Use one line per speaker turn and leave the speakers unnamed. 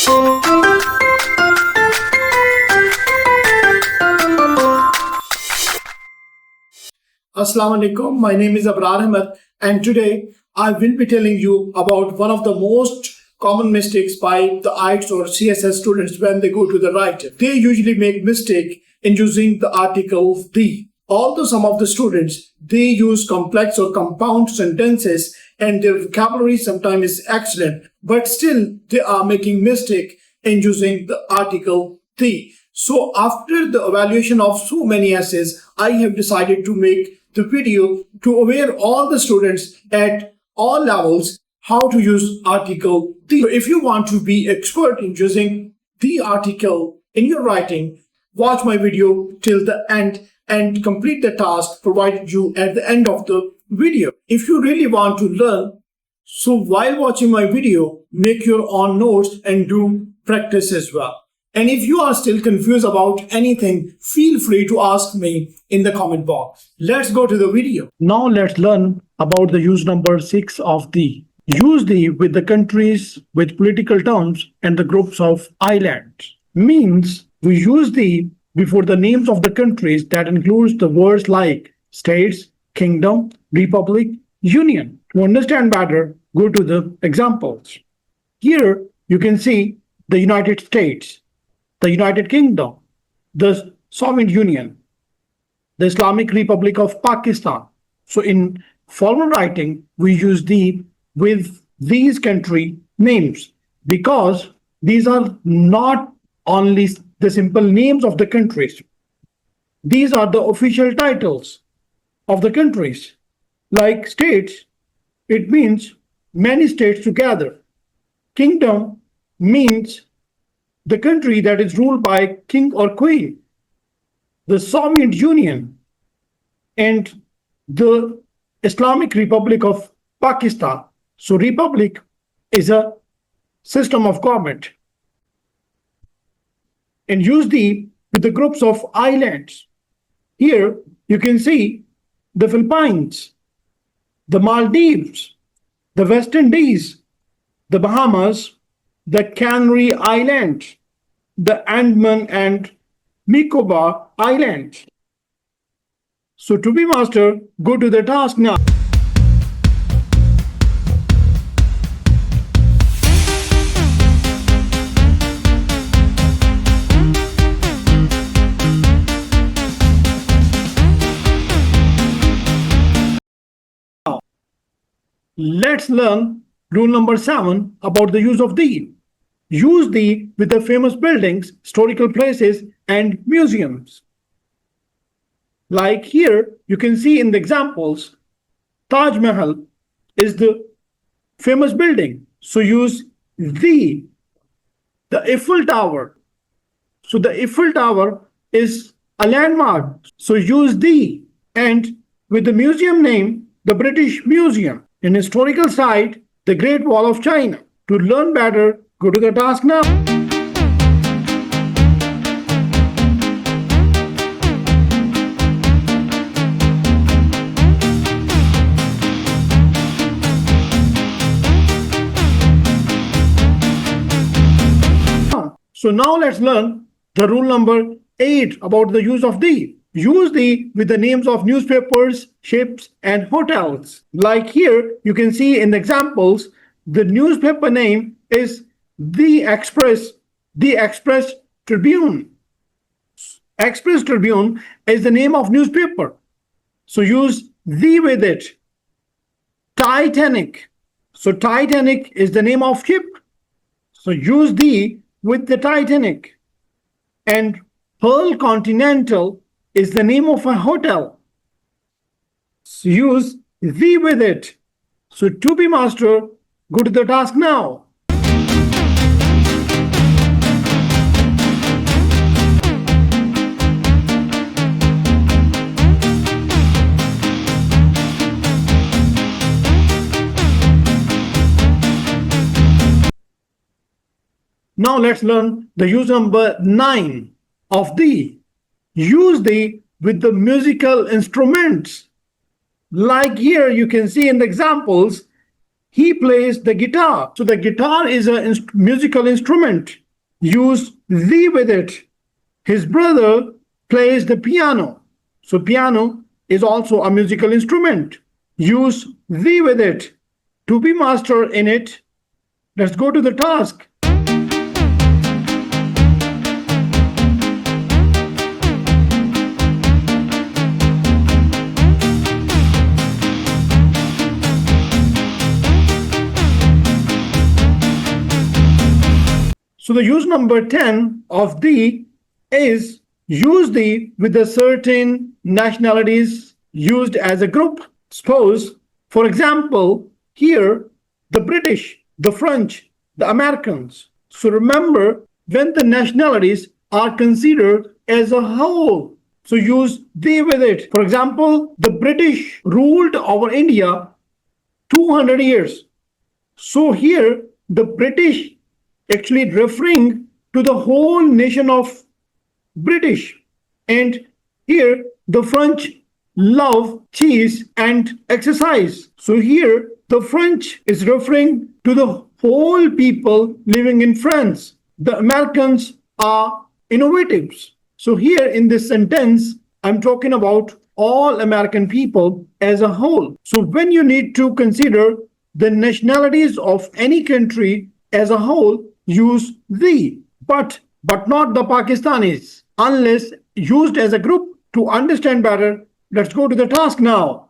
Assalamu alaikum. My name is Abrar Ahmed, and today I will be telling you about one of the most common mistakes by the IELTS or CSS students when they go to the writer. They usually make mistake in using the article the. Although some of the students, they use complex or compound sentences and their vocabulary sometimes is excellent, but still they are making mistake in using the article the. So after the evaluation of so many essays, I have decided to make the video to aware all the students at all levels how to use article the. So if you want to be expert in using the article in your writing, watch my video till the end and complete the task provided you at the end of the video. If you really want to learn, so while watching my video, make your own notes and do practice as well. And if you are still confused about anything, feel free to ask me in the comment box. Let's go to the video.
Now let's learn about the use number 6 of the. Use the with the countries with political terms and the groups of islands. Means we use the before the names of the countries that includes the words like states, kingdom, republic, union. To understand better, go to the examples. Here you can see the United States, the United Kingdom, the Soviet Union, the Islamic Republic of Pakistan. So in formal writing, we use the with these country names because these are not only the simple names of the countries. These are the official titles of the countries. Like states, it means many states together. Kingdom means the country that is ruled by king or queen. The Soviet Union and the Islamic Republic of Pakistan. So republic is a system of government. And use the with the groups of islands. Here you can see the Philippines, the Maldives, the West Indies, the Bahamas, the Canary Islands, the Andaman and Nicobar Islands. So to be master, go to the task now. Let's learn rule number 7 about the use of the. Use the with the famous buildings, historical places, and museums. Like here, you can see in the examples, Taj Mahal is the famous building. So use the Eiffel Tower. So the Eiffel Tower is a landmark. So use the. And with the museum name, the British Museum. In historical site, the Great Wall of China. To learn better, go to the task now. So now let's learn the rule number 8 about the use of the. Use the with the names of newspapers, ships, and hotels. Like here, you can see in the examples, the newspaper name is The Express Tribune. Express Tribune is the name of newspaper. So use the with it. Titanic. So Titanic is the name of ship. So use the with the Titanic. And Pearl Continental is the name of a hotel. So use the with it. So to be master, go to the task now. Now let's learn the use number 9 of the. Use the with the musical instruments. Like here you can see in the examples, he plays the guitar. So the guitar is a musical instrument. Use the with it. His brother plays the piano. So piano is also a musical instrument. Use the with it. To be master in it. Let's go to the task. So the use number 10 of the is use the with the certain nationalities used as a group. Suppose, for example, here the British, the French, the Americans. So remember, when the nationalities are considered as a whole, so use they with it. For example, the British ruled over India 200 years. So here the British actually referring to the whole nation of British. And here the French love cheese and exercise. So here the French is referring to the whole people living in France. The Americans are innovatives. So here in this sentence, I'm talking about all American people as a whole. So when you need to consider the nationalities of any country as a whole, use the, but not the Pakistanis, unless used as a group. To understand better, let's go to the task now.